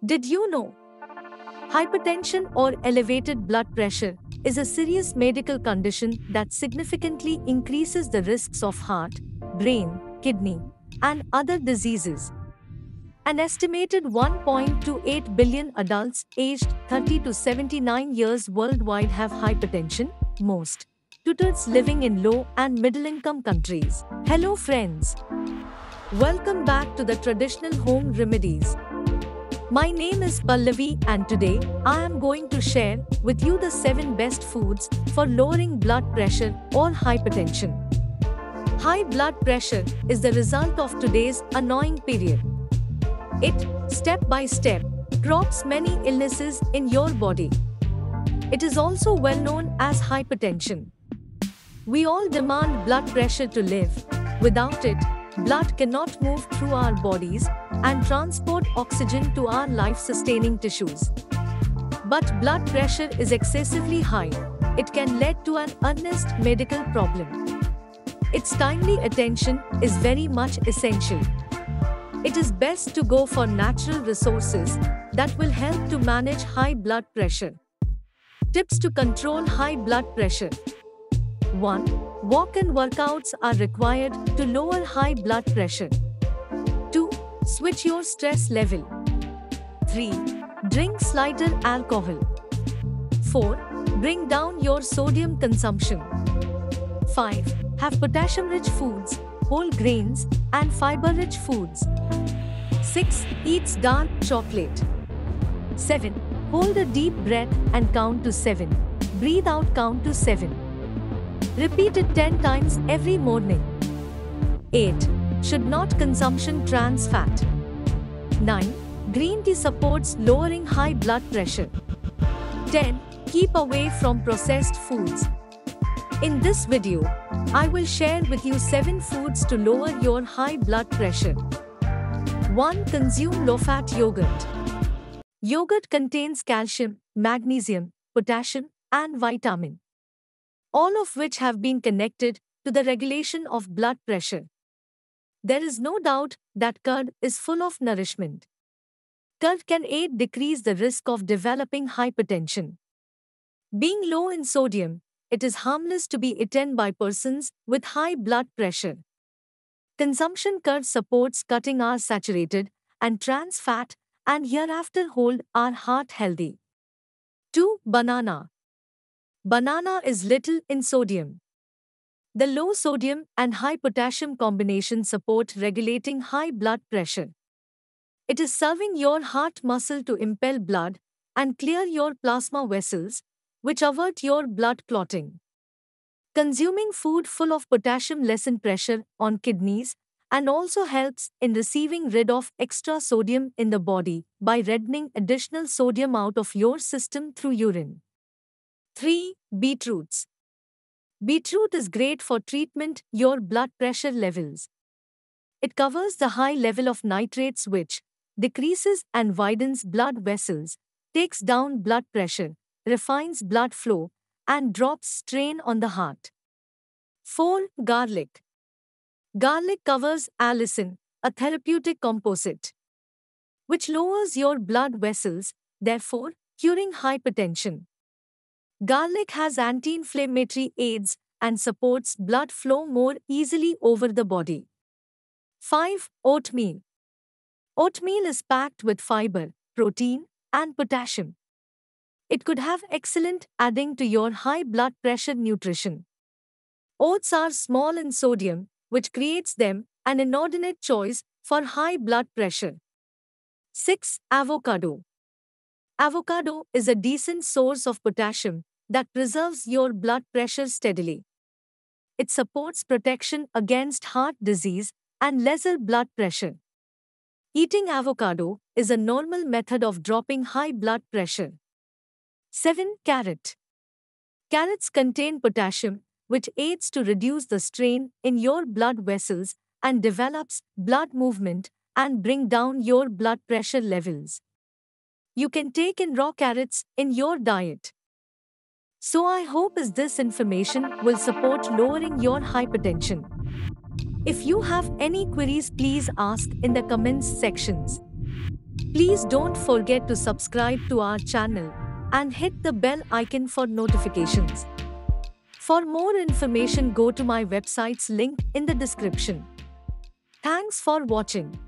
Did you know? Hypertension or elevated blood pressure is a serious medical condition that significantly increases the risks of heart, brain, kidney, and other diseases. An estimated 1.28 billion adults aged 30 to 79 years worldwide have hypertension, most two-thirds living in low and middle-income countries. Hello friends, welcome back to the traditional home remedies. My name is Pallavi and today I am going to share with you the 7 best foods for lowering blood pressure or hypertension. High blood pressure is the result of today's annoying period. It, step by step, drops many illnesses in your body. It is also well known as hypertension. We all demand blood pressure to live. Without it, blood cannot move through our bodies and transport oxygen to our life-sustaining tissues. But blood pressure is excessively high. It can lead to an earnest medical problem. Its timely attention is very much essential. It is best to go for natural resources that will help to manage high blood pressure. Tips to control high blood pressure. 1. Walk and workouts are required to lower high blood pressure. 2. Switch your stress level. 3. Drink slighter alcohol. 4. Bring down your sodium consumption. 5. Have potassium-rich foods, whole grains, and fiber-rich foods. 6. Eat dark chocolate. 7. Hold a deep breath and count to 7. Breathe out, count to 7. Repeat it 10 times every morning. 8. Should not consumption trans fat. 9. Green tea supports lowering high blood pressure. 10. Keep away from processed foods. In this video, I will share with you 7 foods to lower your high blood pressure. 1. Consume low-fat yogurt. Yogurt contains calcium, magnesium, potassium, and vitamin, all of which have been connected to the regulation of blood pressure. There is no doubt that curd is full of nourishment. Curd can aid decrease the risk of developing hypertension. Being low in sodium, it is harmless to be eaten by persons with high blood pressure. Consumption curd supports cutting our saturated and trans fat and hereafter hold our heart healthy. 2. Banana. Banana is little in sodium. The low sodium and high potassium combination support regulating high blood pressure. It is serving your heart muscle to impel blood and clear your plasma vessels, which avert your blood clotting. Consuming food full of potassium lessens pressure on kidneys and also helps in receiving rid of extra sodium in the body by reddening additional sodium out of your system through urine. 3. Beetroots. Beetroot is great for treatment your blood pressure levels. It covers the high level of nitrates which decreases and widens blood vessels, takes down blood pressure, refines blood flow, and drops strain on the heart. 4. Garlic. Garlic covers allicin, a therapeutic composite, which lowers your blood vessels, therefore curing hypertension. Garlic has anti-inflammatory aids and supports blood flow more easily over the body. 5. Oatmeal. Oatmeal is packed with fiber, protein, and potassium. It could have excellent adding to your high blood pressure nutrition. Oats are small in sodium, which creates them an inordinate choice for high blood pressure. 6. Avocado. Avocado is a decent source of potassium that preserves your blood pressure steadily. It supports protection against heart disease and lesser blood pressure. Eating avocado is a normal method of dropping high blood pressure. 7. Carrot. Carrots contain potassium, which aids to reduce the strain in your blood vessels and develops blood movement and bring down your blood pressure levels. You can take in raw carrots in your diet. So I hope this information will support lowering your hypertension. If you have any queries, please ask in the comments sections. Please don't forget to subscribe to our channel and hit the bell icon for notifications. For more information, go to my website's link in the description. Thanks for watching.